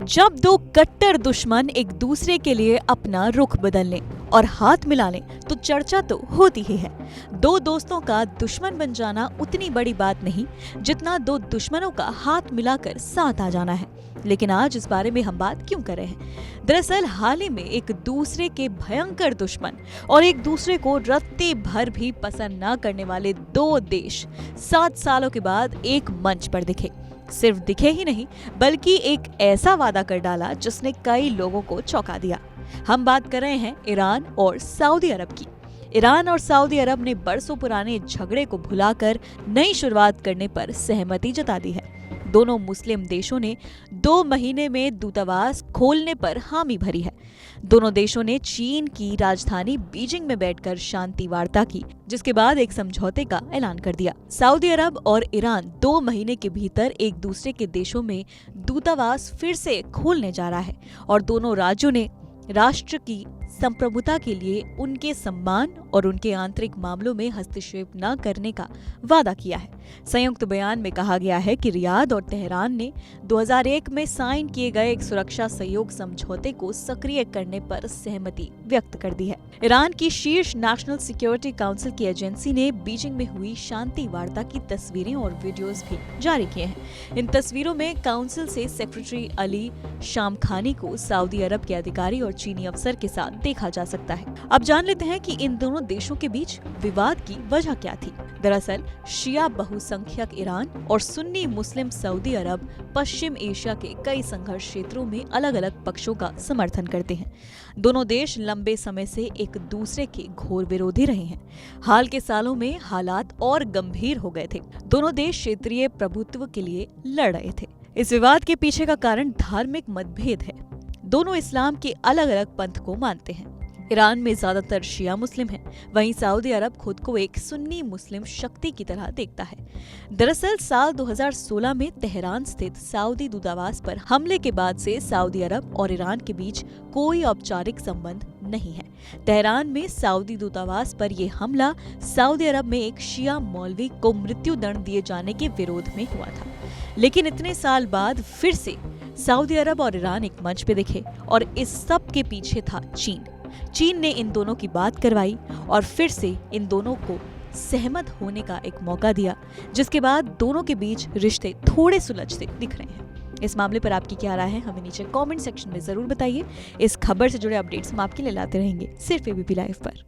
जब दो कट्टर दुश्मन एक दूसरे के लिए अपना रुख बदल लें और हाथ मिला लें तो चर्चा तो होती ही है। दो दोस्तों का दुश्मन बन जाना उतनी बड़ी बात नहीं जितना दो दुश्मनों का हाथ मिलाकर साथ आ जाना है। लेकिन आज इस बारे में हम बात क्यों कर रहे हैं? दरअसल हाल ही में एक दूसरे के भयंकर दुश्मन और एक दूसरे को रत्ती भर भी पसंद न करने वाले दो देश 7 सालों के बाद एक मंच पर दिखे। सिर्फ दिखे ही नहीं बल्कि एक ऐसा वादा कर डाला जिसने कई लोगों को चौंका दिया। हम बात कर रहे हैं ईरान और सऊदी अरब की। ईरान और सऊदी अरब ने बरसों पुराने झगड़े को भुलाकर नई शुरुआत करने पर सहमति जता दी है। दोनों मुस्लिम देशों ने 2 महीने में दूतावास खोलने पर हामी भरी है। दोनों देशों ने चीन की राजधानी बीजिंग में बैठकर शांति वार्ता की, जिसके बाद एक समझौते का ऐलान कर दिया। सऊदी अरब और ईरान 2 महीने के भीतर एक दूसरे के देशों में दूतावास फिर से खोलने जा रहा है और दोनों राज्यों ने राष्ट्र की संप्रभुता के लिए उनके सम्मान और उनके आंतरिक मामलों में हस्तक्षेप न करने का वादा किया है। संयुक्त बयान में कहा गया है कि रियाद और तेहरान ने 2001 में साइन किए गए एक सुरक्षा सहयोग समझौते को सक्रिय करने पर सहमति व्यक्त कर दी है। ईरान की शीर्ष नेशनल सिक्योरिटी काउंसिल की एजेंसी ने बीजिंग में हुई शांति वार्ता की तस्वीरें और वीडियोस भी जारी किए हैं। इन तस्वीरों में काउंसिल से सेक्रेटरी अली शामखानी को सऊदी अरब के अधिकारी और चीनी अफसर के साथ देखा जा सकता है। अब जान लेते हैं कि इन दोनों देशों के बीच विवाद की वजह क्या थी। दरअसल शिया बहुसंख्यक ईरान और सुन्नी मुस्लिम सऊदी अरब पश्चिम एशिया के कई संघर्ष क्षेत्रों में अलग अलग पक्षों का समर्थन करते हैं। दोनों देश लंबे समय से एक दूसरे के घोर विरोधी रहे हैं। हाल के सालों में हालात और गंभीर हो गए थे। दोनों देश क्षेत्रीय प्रभुत्व के लिए लड़ रहे थे। इस विवाद के पीछे का कारण धार्मिक मतभेद है। दोनों इस्लाम के अलग अलग पंथ को मानते हैं। ईरान में ज्यादातर शिया मुस्लिम हैं, वहीं सऊदी अरब खुद को एक सुन्नी मुस्लिम शक्ति की तरह देखता है। दरअसल साल 2016 में तेहरान स्थित सऊदी दूतावास पर हमले के बाद से सऊदी अरब और ईरान के बीच कोई औपचारिक संबंध नहीं है। तेहरान में सऊदी दूतावास पर यह हमला सऊदी अरब में एक शिया मौलवी को मृत्युदंड दिए जाने के विरोध में हुआ था। लेकिन इतने साल बाद फिर से सऊदी अरब और ईरान एक मंच पे दिखे और इस सब के पीछे था चीन। चीन ने इन दोनों की बात करवाई और फिर से इन दोनों को सहमत होने का एक मौका दिया, जिसके बाद दोनों के बीच रिश्ते थोड़े सुलझते दिख रहे हैं। इस मामले पर आपकी क्या राय है, हमें नीचे कमेंट सेक्शन में जरूर बताइए। इस खबर से जुड़े अपडेट्स हम आपके लिए लाते रहेंगे सिर्फ एबीपी लाइव पर।